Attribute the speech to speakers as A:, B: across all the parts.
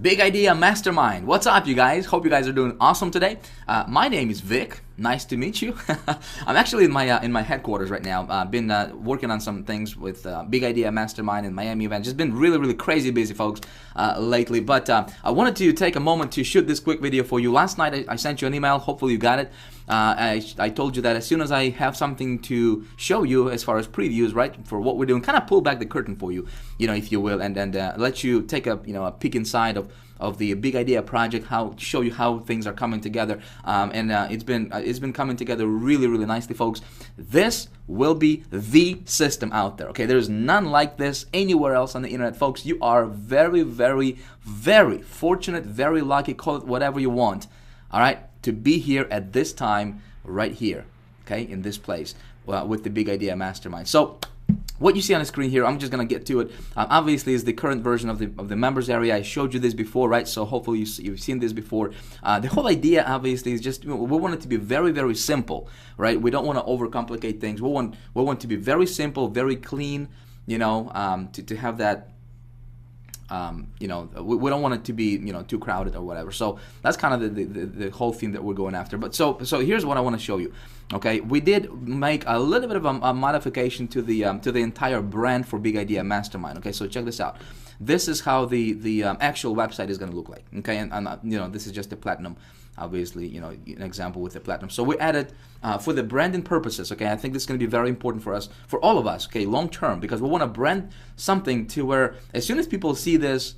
A: Big Idea Mastermind. What's up, you guys? Hope you guys are doing awesome today. My name is Vic. Nice to meet you. I'm actually in my headquarters right now. I've been working on some things with Big Idea Mastermind and Miami event. Just been really crazy busy, folks, lately. But I wanted to take a moment to shoot this quick video for you. Last night I sent you an email. Hopefully you got it. I told you that as soon as I have something to show you as far as previews, right, for what we're doing, kind of pull back the curtain for you, if you will, and let you take a peek inside of the Big Idea project, show you how things are coming together, and it's been coming together really nicely, folks. This will be the system out there. Okay, there's none like this anywhere else on the internet, folks. You are very fortunate, very lucky, call it whatever you want, all right, to be here at this time right here, okay, in this place with the Big Idea Mastermind. So what you see on the screen here, I'm just gonna get to it. Obviously, is the current version of the members area. I showed you this before, right? So hopefully you've seen this before. The whole idea, obviously, is just we want it to be very simple, right? We don't want to overcomplicate things. We want to be very simple, very clean. To have that. We don't want it to be too crowded or whatever. So that's kind of the whole theme that we're going after. But so here's what I want to show you. Okay, we did make a little bit of a modification to the entire brand for Big Idea Mastermind. Okay, so check this out. This is how the actual website is going to look like. Okay, and this is just the platinum. Obviously, an example with the platinum. So we added for the branding purposes. Okay, I think this is going to be very important for us, for all of us. Okay, long term, because we want to brand something to where as soon as people see this,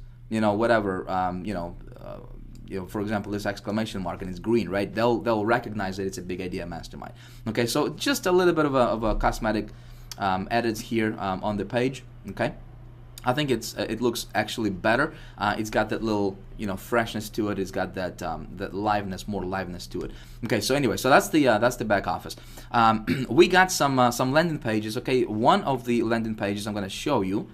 A: for example, this exclamation mark and it's green, right? They'll recognize that it's a Big Idea Mastermind. Okay, so just a little bit of a cosmetic edits here on the page. Okay. I think it looks actually better. It's got that little freshness to it. It's got that more liveness to it. Okay, so anyway, so that's the back office. We got some landing pages. Okay, one of the landing pages I'm going to show you,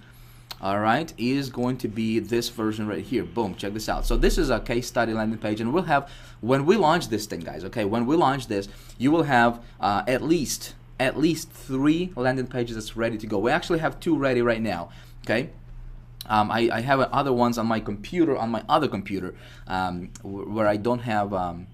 A: all right, is going to be this version right here. Boom, check this out. So this is a case study landing page, and we'll have, when we launch this thing, guys. Okay, when we launch this, you will have at least 3 landing pages that's ready to go. We actually have 2 ready right now. Okay. I have other ones on my computer, on my other computer, where I don't have an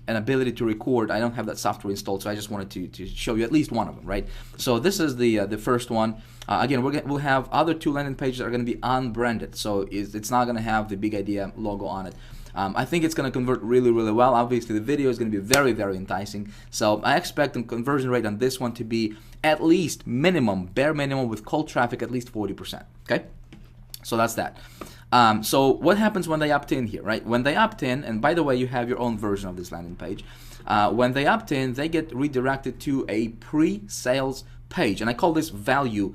A: ability to record. I don't have that software installed, so I just wanted to show you at least one of them, right? So this is the first one. Again, we'll have other 2 landing pages that are going to be unbranded, so it's not going to have the Big Idea logo on it. I think it's going to convert really well. Obviously, the video is going to be very enticing. So I expect the conversion rate on this one to be at least bare minimum with cold traffic, at least 40%. Okay. So that's that. So what happens when they opt in here, right? When they opt in, and by the way, you have your own version of this landing page. When they opt in, they get redirected to a pre-sales page, and I call this value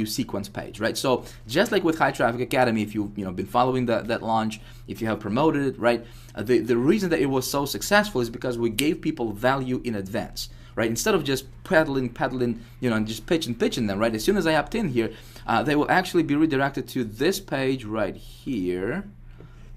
A: sequence page, right? So just like with High Traffic Academy, if you've been following that launch, if you have promoted it, right? The reason that it was so successful is because we gave people value in advance. Right, instead of just peddling, and just pitching them, right? As soon as I opt in here, they will actually be redirected to this page right here.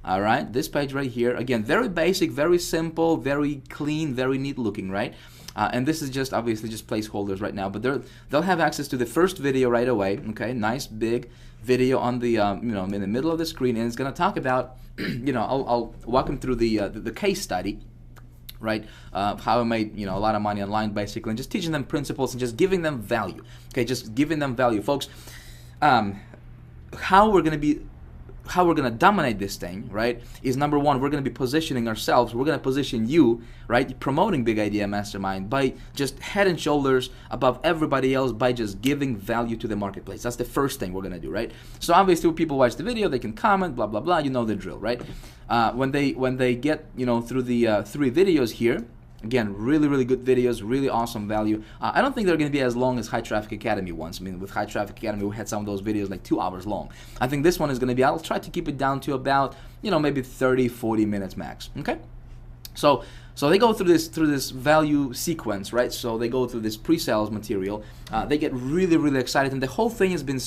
A: All right, this page right here. Again, very basic, very simple, very clean, very neat looking, right? And this is just obviously just placeholders right now, but they'll have access to the first video right away. Okay, nice big video on the in the middle of the screen, and it's going to talk about I'll walk them through the case study. Right, how I made a lot of money online, basically, and just teaching them principles and just giving them value. Okay, just giving them value, folks. How we're gonna dominate this thing, right? Is number one, we're gonna be positioning ourselves. We're gonna position you, right, promoting Big Idea Mastermind by just head and shoulders above everybody else by just giving value to the marketplace. That's the first thing we're gonna do, right? So obviously, when people watch the video, they can comment, blah blah blah. You know the drill, right? When they get through the 3 videos here, again, really good videos, really awesome value. I don't think they're going to be as long as High Traffic Academy ones. I mean, with High Traffic Academy, we had some of those videos like 2 hours long. I think this one is going to be, I'll try to keep it down to about maybe 30-40 minutes max. Okay, so they go through this value sequence, right? So they go through this pre-sales material. They get really excited, and the whole thing has been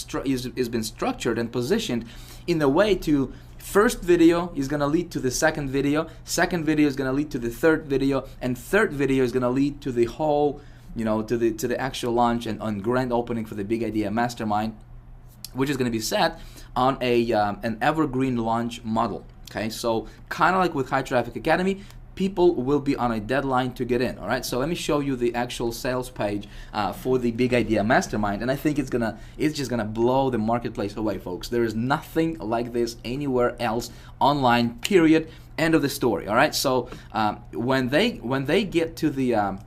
A: structured and positioned in a way to. First video is going to lead to the second video is going to lead to the third video, and third video is going to lead to the whole, to the actual launch and grand opening for the Big Idea Mastermind. which is going to be set on a an evergreen launch model. Okay, so kind of like with High Traffic Academy, people will be on a deadline to get in. All right, so let me show you the actual sales page for the Big Idea Mastermind, and I think it's just gonna blow the marketplace away, folks. There is nothing like this anywhere else online. Period. End of the story. All right, so when they get to the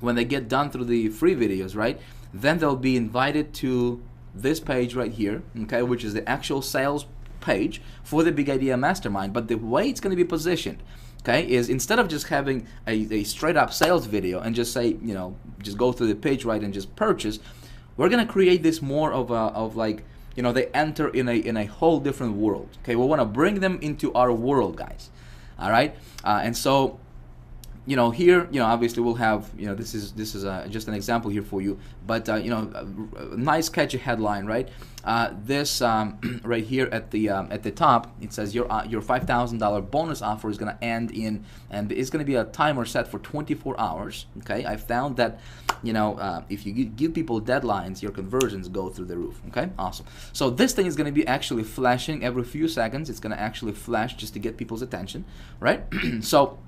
A: when they get done through the free videos, right, then they'll be invited to this page right here, okay, which is the actual sales page for the Big Idea Mastermind. But the way it's going to be positioned, okay, is instead of just having a straight up sales video and just say, you know, just go through the page, right, and just purchase, we're going to create this more of like, you know, they enter in a whole different world. Okay, we want to bring them into our world, guys. All right, and so, you know, here, you know, obviously we'll have, you know, this is just an example here for you, but you know, a nice catchy headline, right? This right here at the top, it says your $5,000 bonus offer is going to end in, and it's going to be a timer set for 24 hours. Okay, I found that, you know, if you give people deadlines, your conversions go through the roof. Okay, awesome. So this thing is going to be actually flashing every few seconds. It's going to actually flash just to get people's attention, right? So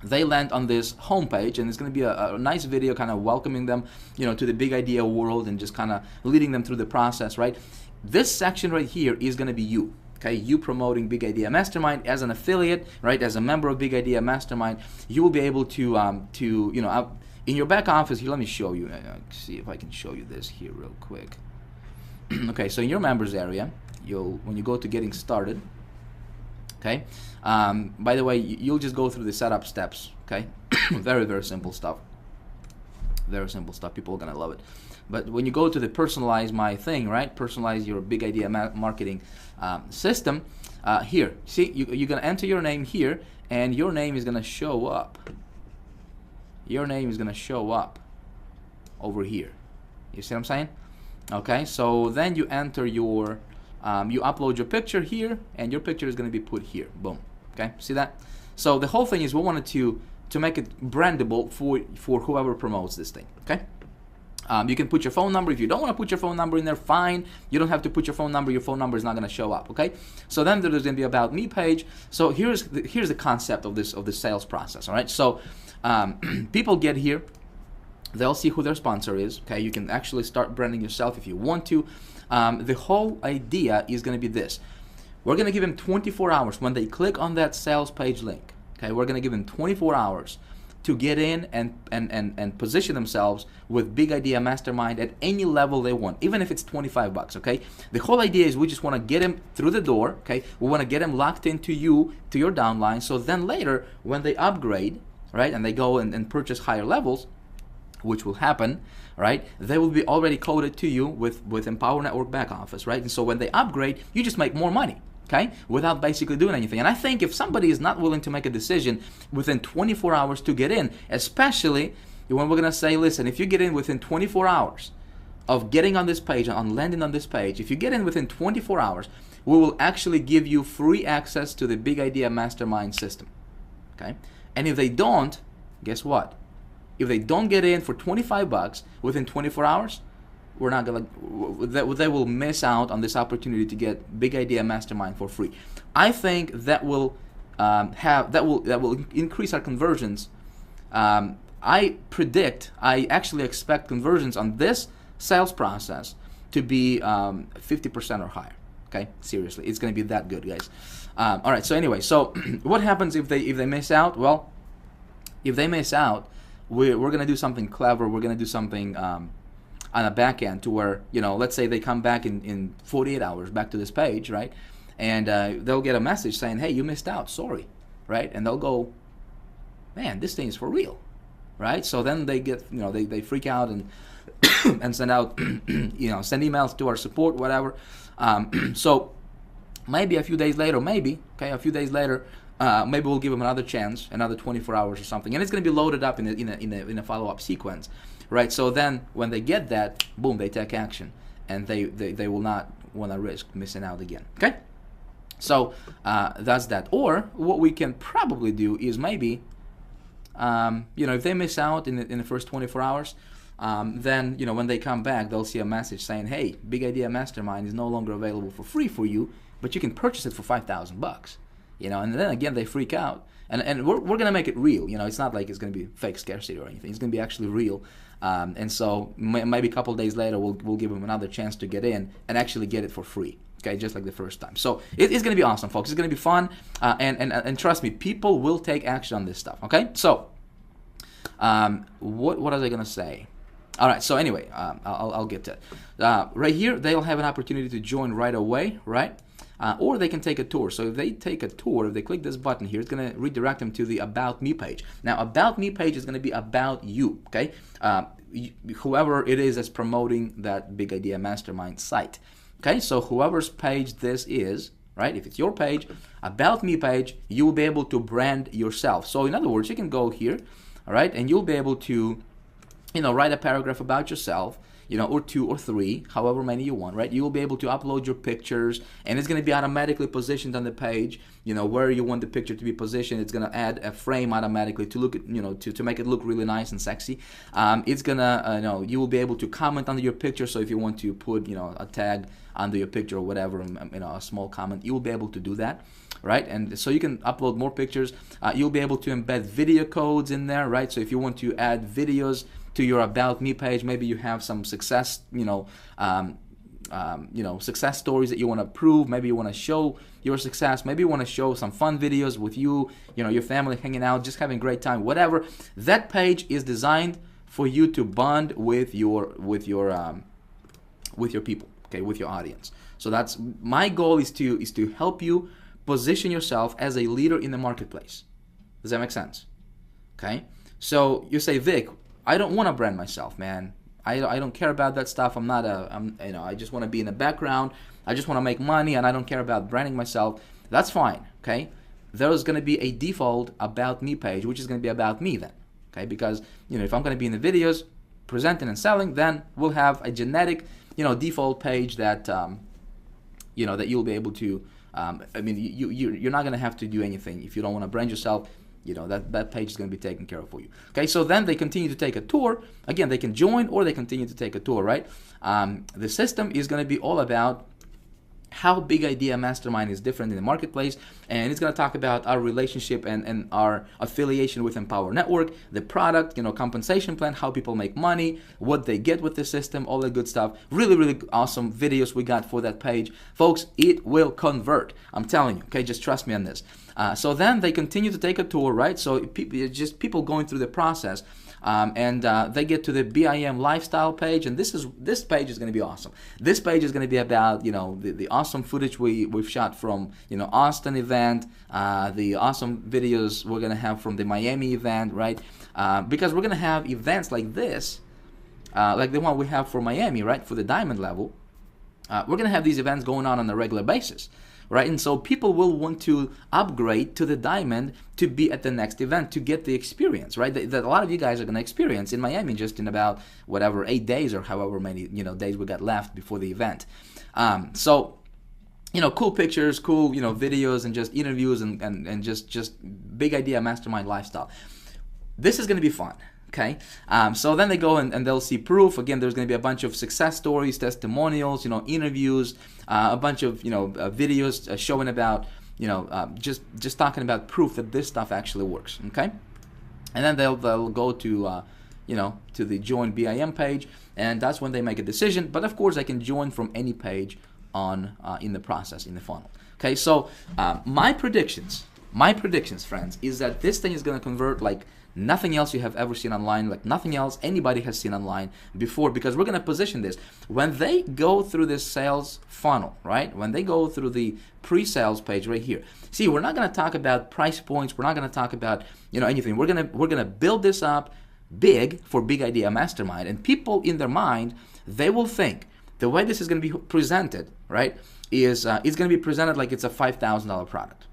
A: they land on this homepage, and it's going to be a nice video kind of welcoming them, you know, to the Big Idea world and just kind of leading them through the process, right? This section right here is going to be you, okay? You promoting Big Idea Mastermind as an affiliate, right? As a member of Big Idea Mastermind, you will be able to you know, in your back office here. Let me show you. See if I can show you this here real quick. Okay, so in your members area, when you go to getting started. Okay. By the way, you'll just go through the setup steps. Okay. Very, very simple stuff. Very simple stuff. People are gonna love it. But when you go to the personalize my thing, right? Personalize your Big Idea marketing system. Here, see, you're gonna enter your name here, and your name is gonna show up. Your name is gonna show up over here. You see what I'm saying? Okay. So then you enter your you upload your picture here, and your picture is going to be put here. Boom. Okay, see that? So the whole thing is we wanted to make it brandable for whoever promotes this thing. Okay. You can put your phone number. If you don't want to put your phone number in there, fine. You don't have to put your phone number. Your phone number is not going to show up. Okay. So then there's going to be about me page. So here's the concept of this sales process. All right. So people get here. They'll see who their sponsor is. Okay. You can actually start branding yourself if you want to. The whole idea is going to be this. We're going to give them 24 hours when they click on that sales page link. Okay, we're going to give them 24 hours to get in and position themselves with Big Idea Mastermind at any level they want, even if it's 25 bucks. Okay, the whole idea is we just want to get them through the door. Okay, we want to get them locked into you, to your downline, so then later when they upgrade, right, and they go and purchase higher levels, which will happen, right, they will be already coded to you with Empower Network back office, right? And so when they upgrade, you just make more money, okay, without basically doing anything. And I think if somebody is not willing to make a decision within 24 hours to get in, especially when we're gonna say, listen, if you get in within 24 hours of getting on this page, on landing on this page, if you get in within 24 hours, we will actually give you free access to the Big Idea Mastermind system, okay? And if they don't, guess what? If they don't get in for 25 bucks within 24 hours, we're not gonna. They will miss out on this opportunity to get Big Idea Mastermind for free. I think that will increase our conversions. I actually expect conversions on this sales process to be 50% or higher. Okay, seriously, it's gonna be that good, guys. All right. So anyway, so what happens if they miss out? Well, if they miss out, we're going to do something clever. We're going to do something on a back end to where, you know, let's say they come back in 48 hours back to this page, right? And they'll get a message saying, hey, you missed out, sorry, right? And they'll go, man, this thing is for real, right? So then they get, you know, they freak out and and send out, you know, send emails to our support, whatever. So maybe a few days later, maybe we'll give them another chance, another 24 hours or something, and it's going to be loaded up in a follow-up sequence, right? So then when they get that, boom, they take action, and they will not want to risk missing out again. Okay, so that's that. Or what we can probably do is maybe, you know, if they miss out in the first 24 hours, then when they come back, they'll see a message saying, hey, Big Idea Mastermind is no longer available for free for you, but you can purchase it for $5,000. And then again they freak out. And we're gonna make it real. It's not like it's gonna be fake scarcity or anything. It's gonna be actually real. And so maybe a couple of days later we'll give them another chance to get in and actually get it for free. Okay, just like the first time. So it's gonna be awesome, folks. It's gonna be fun, and trust me, people will take action on this stuff. Okay, so what was I gonna say? All right. So anyway, I'll get to it. Right here, they'll have an opportunity to join right away, right? Or they can take a tour. So if they take a tour, if they click this button here, it's going to redirect them to the About Me page. Now, About Me page is going to be about you, okay? Whoever it is that's promoting that Big Idea Mastermind site. Okay, so whoever's page this is, right? If it's your page, About Me page, you will be able to brand yourself. So in other words, you can go here, all right, and you'll be able to, write a paragraph about yourself, or 2 or 3, however many you want, right? You will be able to upload your pictures, and it's going to be automatically positioned on the page, where you want the picture to be positioned. It's going to add a frame automatically to look at, to make it look really nice and sexy. It's going to, you will be able to comment under your picture. So if you want to put, a tag under your picture or whatever, a small comment, you will be able to do that, right? And so you can upload more pictures. You'll be able to embed video codes in there, right? So if you want to add videos to your About Me page, maybe you have some success, success stories that you want to prove. Maybe you want to show your success. Maybe you want to show some fun videos with you, your family hanging out, just having a great time, whatever. That page is designed for you to bond with your people, okay, with your audience. So that's my goal, is to help you position yourself as a leader in the marketplace. Does that make sense? Okay. So you say, Vic, I don't want to brand myself, man. I don't care about that stuff. I just want to be in the background. I just want to make money, and I don't care about branding myself. That's fine, okay? There's going to be a default About Me page, which is going to be about me then, okay? Because, if I'm going to be in the videos, presenting and selling, then we'll have a generic, default page that, that you'll be able to, you're not going to have to do anything if you don't want to brand yourself. That page is going to be taken care of for you. Okay, so then they continue to take a tour. Again, they can join or they continue to take a tour, right? The system is going to be all about how Big Idea Mastermind is different in the marketplace, and it's going to talk about our relationship and our affiliation with Empower Network, the product, compensation plan, how people make money, what they get with the system, all that good stuff. Really, really awesome videos we got for that page. Folks, it will convert. I'm telling you, okay? Just trust me on this. So then they continue to take a tour, right? So just people going through the process. And they get to the BIM lifestyle page, and this page is going to be awesome. This page is going to be about the awesome footage we've shot from Austin event, the awesome videos we're going to have from the Miami event, right? Because we're going to have events like this, like the one we have for Miami, right? For the diamond level, we're going to have these events going on a regular basis. Right, and so people will want to upgrade to the diamond to be at the next event to get the experience, right? That a lot of you guys are going to experience in Miami just in about 8 days or however many days we got left before the event. So cool pictures, cool videos, and just interviews and just Big Idea Mastermind lifestyle. This is going to be fun. Okay, so then they go and they'll see proof. Again, there's going to be a bunch of success stories, testimonials, interviews, a bunch of videos showing about just talking about proof that this stuff actually works. Okay, and then they'll go to to the join BIM page, and that's when they make a decision. But of course, they can join from any page on in the process, in the funnel. Okay, so my predictions, friends, is that this thing is going to convert like nothing else you have ever seen online, like nothing else anybody has seen online before, because we're going to position this. When they go through this sales funnel, right? When they go through the pre-sales page right here. See, we're not going to talk about price points. We're not going to talk about, anything. We're going to build this up big for Big Idea Mastermind, and people in their mind, they will think the way this is going to be presented, right, is it's going to be presented like it's a $5,000 product.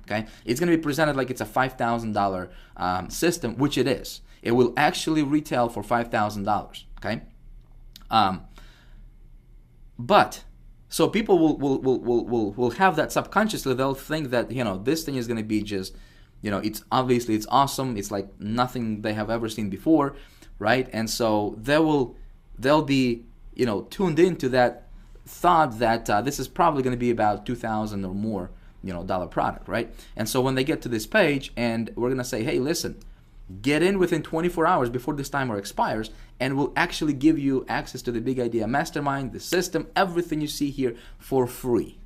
A: Okay, it's going to be presented like it's a $5,000 system, which it is. It will actually retail for $5,000. Okay, but so people will have that subconsciously. They'll think that this thing is going to be just it's awesome. It's like nothing they have ever seen before. right? And so they'll be, you know, tuned into that thought that this is probably going to be about 2,000 or more, you know, dollar product, right? And so when they get to this page, and we're going to say, hey, listen, get in within 24 hours before this timer expires, and we'll actually give you access to the Big Idea Mastermind, the system, everything you see here for free,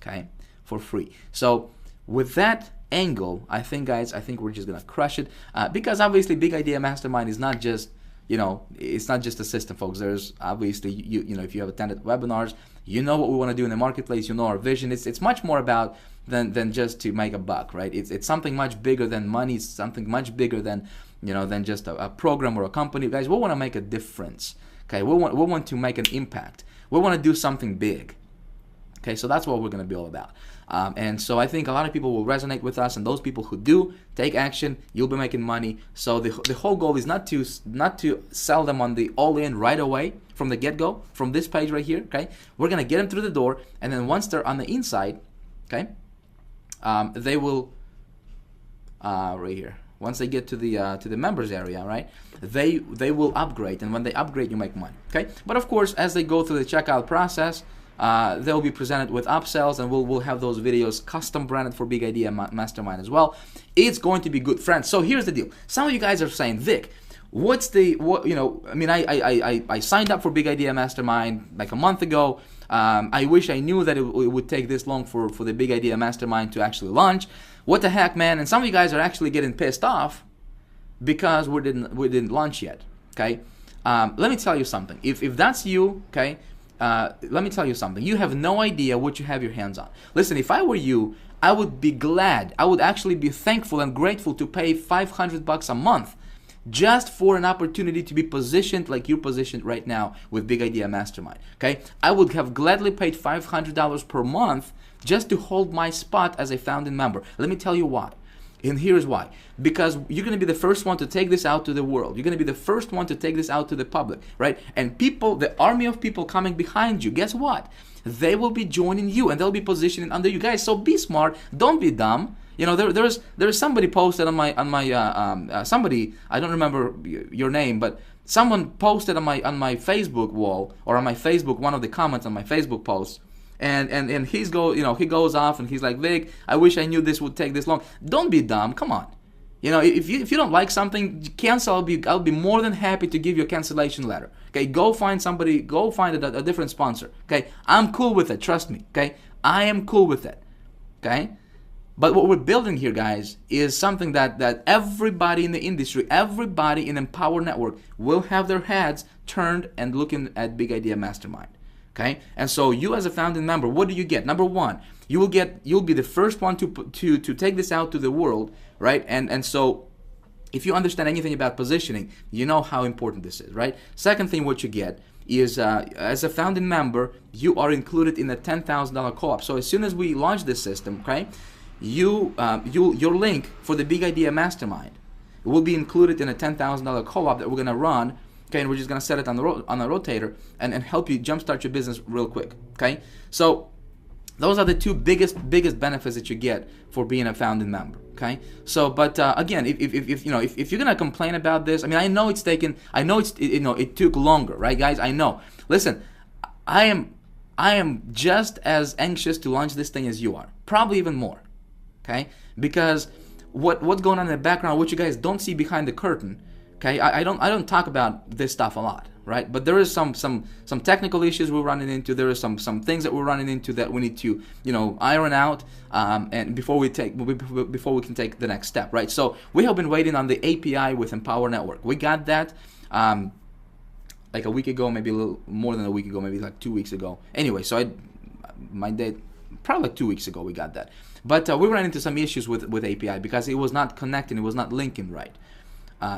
A: okay? For free. So with that angle, I think, guys, I think we're just going to crush it, because obviously Big Idea Mastermind is not just, you know, it's not just a system, folks. There's obviously, you know, if you have attended webinars, you know what we want to do in the marketplace, you know our vision. It's much more about than just to make a buck, right? It's something much bigger than money. It's something much bigger than, you know, than just a program or a company. Guys, we want to make a difference, okay? We want to make an impact. We want to do something big. Okay, so that's what we're going to be all about. And so I think a lot of people will resonate with us, and those people who do take action, you'll be making money. So the whole goal is not to sell them on the all-in right away from the get-go, from this page right here, okay? We're going to get them through the door, and then once they're on the inside, okay, they will, right here, once they get to the members area, right, they will upgrade, and when they upgrade, you make money, okay? But of course, as they go through the checkout process, they'll be presented with upsells, and we'll have those videos custom branded for Big Idea Mastermind as well. It's going to be good, friends. So here's the deal. Some of you guys are saying, Vic, you know, I mean, I signed up for Big Idea Mastermind like a month ago. I wish I knew that it would take this long for the Big Idea Mastermind to actually launch. What the heck, man? And some of you guys are actually getting pissed off because we didn't launch yet, okay? Let me tell you something. If that's you, okay, let me tell you something. You have no idea what you have your hands on. Listen, if I were you, I would be glad. I would actually be thankful and grateful to pay $500 a month just for an opportunity to be positioned like you're positioned right now with Big Idea Mastermind. Okay, I would have gladly paid $500 per month just to hold my spot as a founding member. Let me tell you why. And here's why. Because you're going to be the first one to take this out to the world. You're going to be the first one to take this out to the public, right? And people, the army of people coming behind you, guess what? They will be joining you, and they'll be positioning under you guys. So be smart. Don't be dumb. You know, there's somebody posted on my somebody, I don't remember your name, but someone posted on my Facebook wall, or on my Facebook, one of the comments on my Facebook post. And he goes off and he's like, Vic, I wish I knew this would take this long. Don't be dumb. Come on. You know, if you don't like something, cancel. I'll be more than happy to give you a cancellation letter. Okay, go find somebody. Go find a different sponsor. Okay, I'm cool with it. Trust me. Okay, I am cool with it. Okay, but what we're building here, guys, is something that everybody in the industry, everybody in Empower Network will have their heads turned and looking at Big Idea Mastermind. Okay, and so you as a founding member, what do you get? Number one, you'll be the first one to take this out to the world, right? And so if you understand anything about positioning, you know how important this is, right? Second thing, what you get is as a founding member, you are included in a $10,000 co-op. So as soon as we launch this system, okay, your link for the Big Idea Mastermind will be included in a $10,000 co-op that we're gonna run. Okay, and we're just gonna set it on a rotator and help you jumpstart your business real quick. Okay, so those are the two biggest benefits that you get for being a founding member. Okay, so but again, if you're gonna complain about this, I mean, I know it took longer, right, guys? I know. Listen, I am just as anxious to launch this thing as you are, probably even more. Okay, because what's going on in the background, what you guys don't see behind the curtain. Okay, I don't talk about this stuff a lot, right? But there is some technical issues we're running into. There is some things that we're running into that we need to, you know, iron out, and before we can take the next step, right? So we have been waiting on the API with Empower Network. We got that like a week ago, maybe a little more than a week ago, maybe like 2 weeks ago. Anyway, so probably like 2 weeks ago we got that. But we ran into some issues with API because it was not connecting, it was not linking right.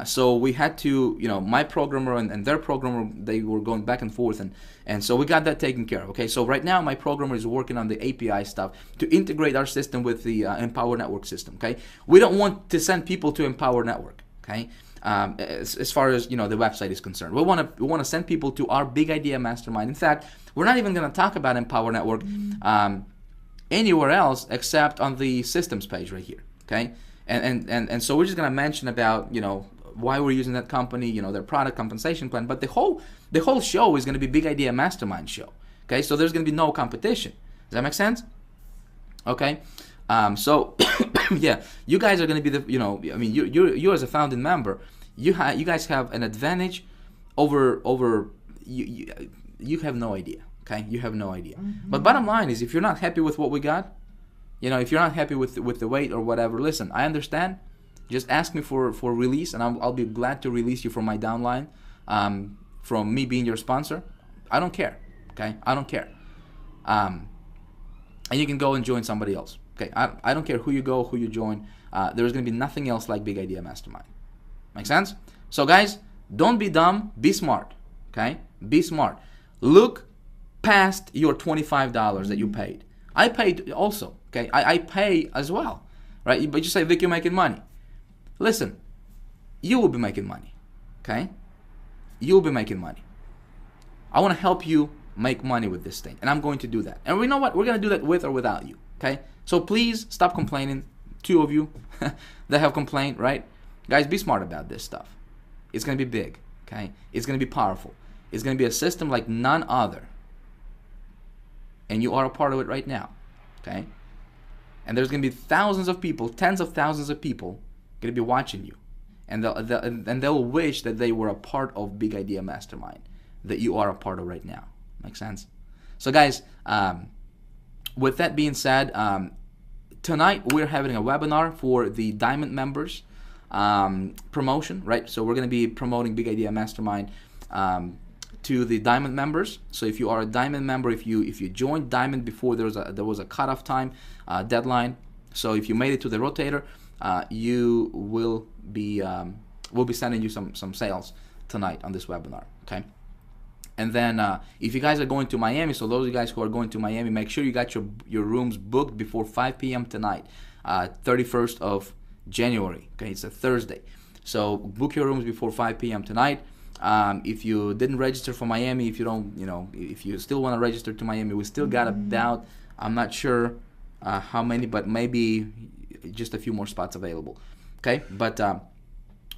A: So we had to, you know, my programmer and their programmer, they were going back and forth, and so we got that taken care of. Okay, so right now my programmer is working on the API stuff to integrate our system with the Empower Network system. Okay, we don't want to send people to Empower Network. Okay, as far as, you know, the website is concerned, we want to send people to our Big Idea Mastermind. In fact, we're not even going to talk about Empower Network anywhere else except on the systems page right here. Okay. And so we're just going to mention about, you know, why we're using that company, you know, their product, compensation plan. But the whole show is going to be Big Idea Mastermind show. Okay, so there's going to be no competition. Does that make sense? Okay, so yeah, you guys are going to be the, you know, I mean, you as a founding member, you guys have an advantage over you have no idea. Okay, you have no idea. But bottom line is, if you're not happy with what we got, you know, if you're not happy with the weight or whatever, listen, I understand. Just ask me for release, and I'll be glad to release you from my downline, from me being your sponsor. I don't care. Okay, I don't care. And you can go and join somebody else. Okay, I don't care who you go, who you join. There's going to be nothing else like Big Idea Mastermind. Make sense? So guys, don't be dumb. Be smart. Okay, be smart. Look past your $25 that you paid. I paid also. Okay, I pay as well, right? But you say, Vic, you're making money. Listen, you will be making money. Okay, you will be making money. I want to help you make money with this thing, and I'm going to do that. And we know what? We're going to do that with or without you. Okay, so please stop complaining. 2 of you that have complained, right? Guys, be smart about this stuff. It's going to be big. Okay, it's going to be powerful. It's going to be a system like none other, and you are a part of it right now. Okay, and there's going to be thousands of people, tens of thousands of people going to be watching you, and they'll wish that they were a part of Big Idea Mastermind that you are a part of right now. Make sense? So guys, with that being said, tonight we're having a webinar for the Diamond members promotion, right? So we're going to be promoting Big Idea Mastermind to the Diamond members. So if you are a Diamond member, if you joined Diamond before there was a cutoff time deadline, so if you made it to the rotator, you will be we'll be sending you some sales tonight on this webinar. Okay. And then if you guys are going to Miami, so those of you guys who are going to Miami, make sure you got your rooms booked before 5 p.m. tonight, 31st of January. Okay, it's a Thursday. So book your rooms before 5 p.m. tonight. If you didn't register for Miami, if you don't, you know, if you still want to register to Miami, we still got about, I'm not sure how many, but maybe just a few more spots available. Okay, but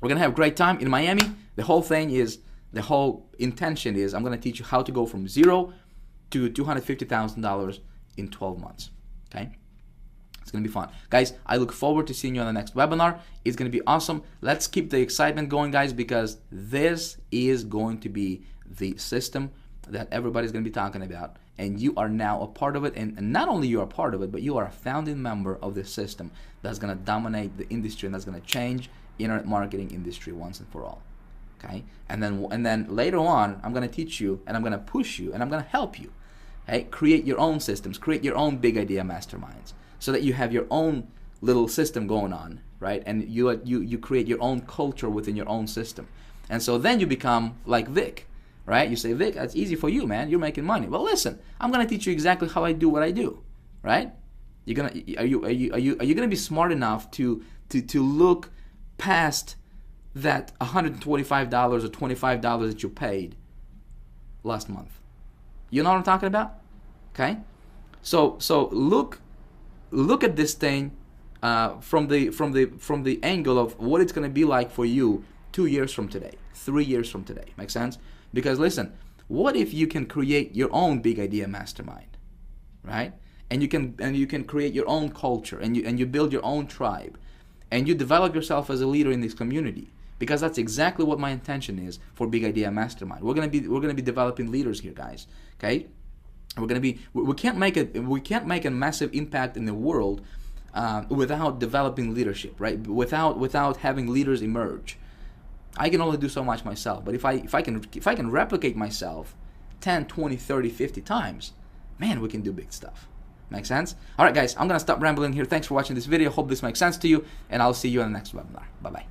A: we're gonna have a great time in Miami. The whole intention is I'm going to teach you how to go from $0 to $250,000 in 12 months. Okay? It's going to be fun. Guys, I look forward to seeing you on the next webinar. It's going to be awesome. Let's keep the excitement going, guys, because this is going to be the system that everybody's going to be talking about. And you are now a part of it. And not only you are a part of it, but you are a founding member of this system that's going to dominate the industry and that's going to change internet marketing industry once and for all. Okay, and then later on, I'm going to teach you, and I'm going to push you, and I'm going to help you. Okay, create your own systems, create your own Big Idea Masterminds, so that you have your own little system going on, right? And you create your own culture within your own system, and so then you become like Vic, right? You say, Vic, that's easy for you, man. You're making money. Well, listen, I'm going to teach you exactly how I do what I do, right? Are you going to be smart enough to look past that $125 or $25 that you paid last month? You know what I'm talking about? Okay, so look at this thing from the angle of what it's going to be like for you 2 years from today, 3 years from today. Make sense? Because listen, what if you can create your own Big Idea Mastermind, right? And you can create your own culture, and you build your own tribe, and you develop yourself as a leader in this community. Because that's exactly what my intention is for Big Idea Mastermind. We're gonna be developing leaders here, guys. Okay, we can't make a massive impact in the world without developing leadership, right? Without having leaders emerge. I can only do so much myself, but if I can replicate myself 10, 20, 30, 50 times, man, we can do big stuff. Make sense? All right, guys, I'm gonna stop rambling here. Thanks for watching this video. Hope this makes sense to you, and I'll see you in the next webinar. Bye bye.